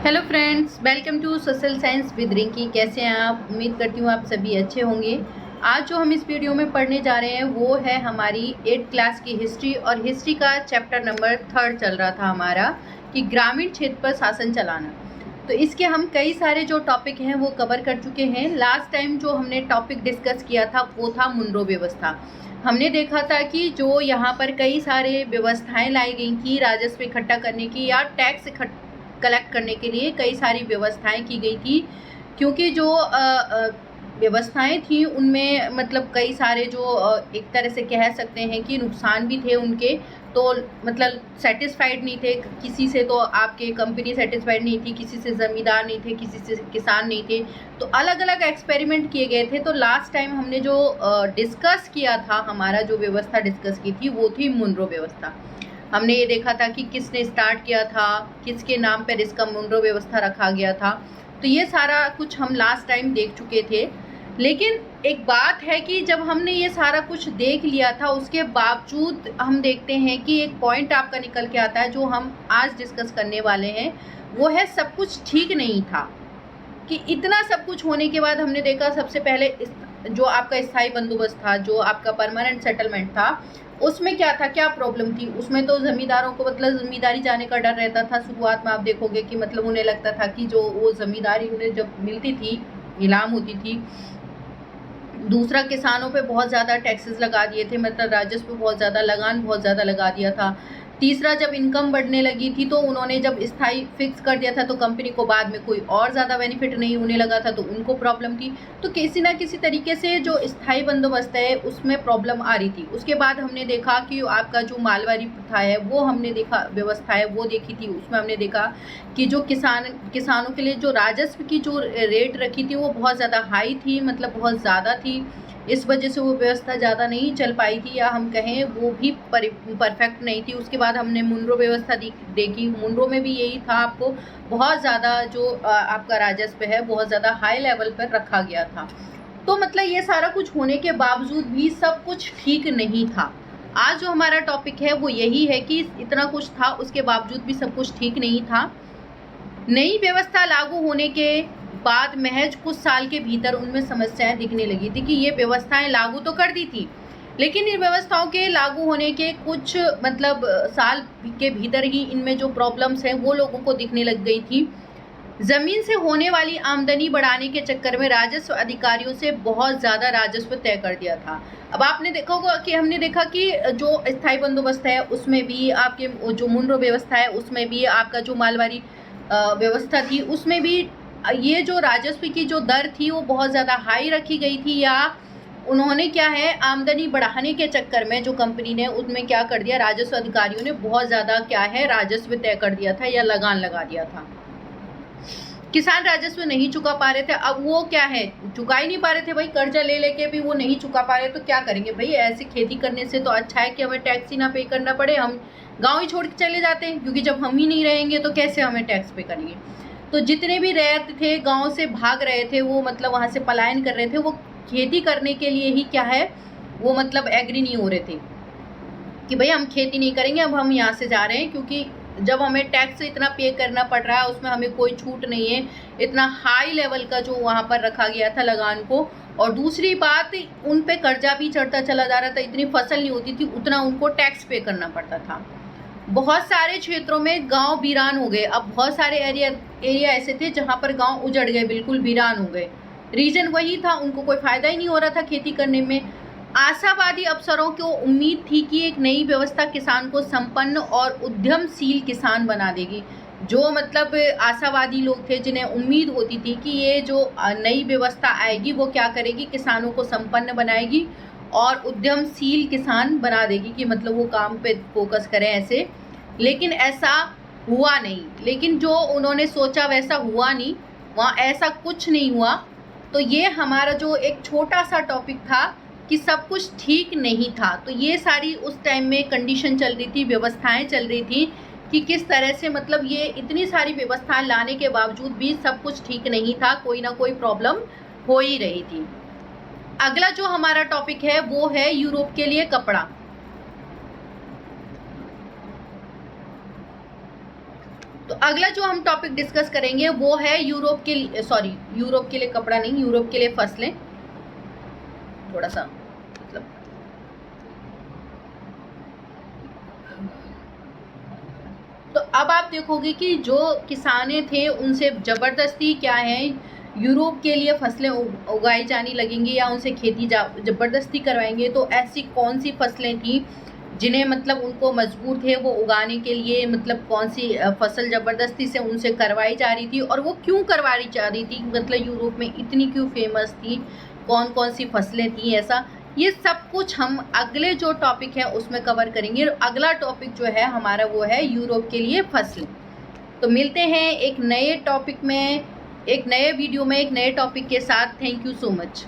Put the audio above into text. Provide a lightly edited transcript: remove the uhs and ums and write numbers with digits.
Hello friends, welcome to social science with Rinki. कैसे हैं आप? उम्मीद करती हूँ आप सभी अच्छे होंगे। आज जो हम इस वीडियो में पढ़ने जा रहे हैं वो है हमारी 8th क्लास की हिस्ट्री, और हिस्ट्री का चैप्टर नंबर 3 चल रहा था हमारा कि ग्रामीण क्षेत्र पर शासन चलाना। तो इसके हम कई सारे जो टॉपिक हैं वो कवर कर चुके हैं। लास्ट टाइम जो हमने टॉपिक डिस्कस किया था वो था मुनरो व्यवस्था। हमने देखा था कि जो यहाँ पर कई सारे व्यवस्थाएं लाई गई थी राजस्व इकट्ठा करने की या टैक्स कलेक्ट करने के लिए कई सारी व्यवस्थाएं की गई थी, क्योंकि जो व्यवस्थाएं थी उनमें मतलब कई सारे जो एक तरह से कह सकते हैं कि नुकसान भी थे उनके। तो मतलब सेटिस्फाइड नहीं थे किसी से, तो आपके कंपनी सेटिस्फाइड नहीं थी किसी से, ज़मींदार नहीं थे किसी से, किसान नहीं थे। तो अलग अलग एक्सपेरिमेंट किए गए थे। तो लास्ट टाइम हमने जो डिस्कस किया था, हमारा जो व्यवस्था डिस्कस की थी वो थी मुनरो व्यवस्था। हमने ये देखा था कि किसने स्टार्ट किया था, किसके नाम पर इसका मुनरो व्यवस्था रखा गया था। तो ये सारा कुछ हम लास्ट टाइम देख चुके थे। लेकिन एक बात है कि जब हमने ये सारा कुछ देख लिया था उसके बावजूद हम देखते हैं कि एक पॉइंट आपका निकल के आता है जो हम आज डिस्कस करने वाले हैं। वो है सब कुछ ठीक नहीं था। कि इतना सब कुछ होने के बाद हमने देखा सबसे पहले जो आपका स्थायी बंदोबस्त था, जो आपका परमानेंट सेटलमेंट था, उसमें क्या था, क्या प्रॉब्लम थी उसमें। तो ज़मींदारों को मतलब ज़मींदारी जाने का डर रहता था। शुरुआत में आप देखोगे कि मतलब उन्हें लगता था कि जो वो ज़मींदारी उन्हें जब मिलती थी, नीलाम होती थी। दूसरा, किसानों पे बहुत ज़्यादा टैक्सेस लगा दिए थे, मतलब राजस्व बहुत ज़्यादा, लगान बहुत ज़्यादा लगा दिया था। तीसरा, जब इनकम बढ़ने लगी थी तो उन्होंने जब स्थायी फिक्स कर दिया था तो कंपनी को बाद में कोई और ज़्यादा बेनिफिट नहीं होने लगा था, तो उनको प्रॉब्लम थी। तो किसी ना किसी तरीके से जो स्थायी बंदोबस्त है उसमें प्रॉब्लम आ रही थी। उसके बाद हमने देखा कि आपका जो मालवारी प्रथा है वो हमने देखा, व्यवस्था है वो देखी थी। उसमें हमने देखा कि जो किसानों के लिए जो राजस्व की जो रेट रखी थी वो बहुत ज़्यादा हाई थी, मतलब बहुत ज़्यादा थी। इस वजह से वो व्यवस्था ज़्यादा नहीं चल पाई थी, या हम कहें वो भी परफेक्ट नहीं थी। उसके बाद हमने मुनरो व्यवस्था देखी। मुनरो में भी यही था, आपको बहुत ज़्यादा जो आपका राजस्व है बहुत ज़्यादा हाई लेवल पर रखा गया था। तो मतलब ये सारा कुछ होने के बावजूद भी सब कुछ ठीक नहीं था। आज जो हमारा टॉपिक है वो यही है कि इतना कुछ था उसके बावजूद भी सब कुछ ठीक नहीं था। नई व्यवस्था लागू होने के बाद महज कुछ साल के भीतर उनमें समस्याएं दिखने लगी थी कि ये व्यवस्थाएं लागू तो कर दी थी, लेकिन इन व्यवस्थाओं के लागू होने के कुछ मतलब साल के भीतर ही इनमें जो प्रॉब्लम्स हैं वो लोगों को दिखने लग गई थी। जमीन से होने वाली आमदनी बढ़ाने के चक्कर में राजस्व अधिकारियों से बहुत ज़्यादा राजस्व तय कर दिया था। अब आपने देखा होगा कि हमने देखा कि जो स्थायी बंदोबस्त है उसमें भी, आपके जो मुनरो व्यवस्था है उसमें भी, आपका जो मालवारी व्यवस्था थी उसमें भी ये जो राजस्व की जो दर थी वो बहुत ज़्यादा हाई रखी गई थी। या उन्होंने क्या है, आमदनी बढ़ाने के चक्कर में जो कंपनी ने उसमें क्या कर दिया, राजस्व अधिकारियों ने बहुत ज़्यादा क्या है राजस्व तय कर दिया था या लगान लगा दिया था। किसान राजस्व नहीं चुका पा रहे थे। अब वो क्या है, चुका ही नहीं पा रहे थे भाई, कर्जा ले लेके भी वो नहीं चुका पा रहे, तो क्या करेंगे भाई। ऐसे खेती करने से तो अच्छा है कि हमें टैक्स ही ना पे करना पड़े, हम गांव ही छोड़ के चले जाते हैं, क्योंकि जब हम ही नहीं रहेंगे तो कैसे हमें टैक्स पे करेंगे। तो जितने भी रैयत थे गांव से भाग रहे थे, वो मतलब वहां से पलायन कर रहे थे, वो खेती करने के लिए ही क्या है, वो मतलब एग्री नहीं हो रहे थे कि भाई हम खेती नहीं करेंगे, अब हम यहाँ से जा रहे हैं, क्योंकि जब हमें टैक्स इतना पे करना पड़ रहा है उसमें हमें कोई छूट नहीं है। इतना हाई लेवल का जो वहाँ पर रखा गया था लगान को। और दूसरी बात, उन पे कर्जा भी चढ़ता चला जा रहा था, इतनी फसल नहीं होती थी उतना उनको टैक्स पे करना पड़ता था। बहुत सारे क्षेत्रों में गांव वीरान हो गए। अब बहुत सारे एरिया ऐसे थे जहाँ पर गांव उजड़ गए, बिल्कुल वीरान हो गए। रीजन वही था, उनको कोई फायदा ही नहीं हो रहा था खेती करने में। आशावादी अफसरों को उम्मीद थी कि एक नई व्यवस्था किसान को संपन्न और उद्यमशील किसान बना देगी। जो मतलब आशावादी लोग थे, जिन्हें उम्मीद होती थी कि ये जो नई व्यवस्था आएगी वो क्या करेगी, किसानों को संपन्न बनाएगी और उद्यमशील किसान बना देगी, कि मतलब वो काम पे फोकस करें ऐसे। लेकिन ऐसा हुआ नहीं। लेकिन जो उन्होंने सोचा वैसा हुआ नहीं, वहाँ ऐसा कुछ नहीं हुआ। तो ये हमारा जो एक छोटा सा टॉपिक था कि सब कुछ ठीक नहीं था। तो ये सारी उस टाइम में कंडीशन चल रही थी, व्यवस्थाएं चल रही थी कि किस तरह से मतलब ये इतनी सारी व्यवस्थाएं लाने के बावजूद भी सब कुछ ठीक नहीं था, कोई ना कोई प्रॉब्लम हो ही रही थी। अगला जो हमारा टॉपिक है वो है यूरोप के लिए कपड़ा। तो अगला जो हम टॉपिक डिस्कस करेंगे वो है यूरोप के लिए कपड़ा नहीं, यूरोप के लिए फसलें। थोड़ा सा मतलब तो अब आप देखोगे कि जो किसाने थे उनसे जबरदस्ती क्या है, यूरोप के लिए फसलें उगाई जाने लगेंगी या उनसे खेती जबरदस्ती करवाएंगे। तो ऐसी कौन सी फसलें थी जिन्हें मतलब उनको मजबूर थे वो उगाने के लिए, मतलब कौन सी फसल जबरदस्ती से उनसे करवाई जा रही थी और वो क्यों करवाई जा रही थी, मतलब यूरोप में इतनी क्यों फेमस थी, कौन कौन सी फसलें थी, ऐसा ये सब कुछ हम अगले जो टॉपिक है उसमें कवर करेंगे। अगला टॉपिक जो है हमारा वो है यूरोप के लिए फसलें। तो मिलते हैं एक नए टॉपिक में, एक नए वीडियो में, एक नए टॉपिक के साथ। Thank you so much.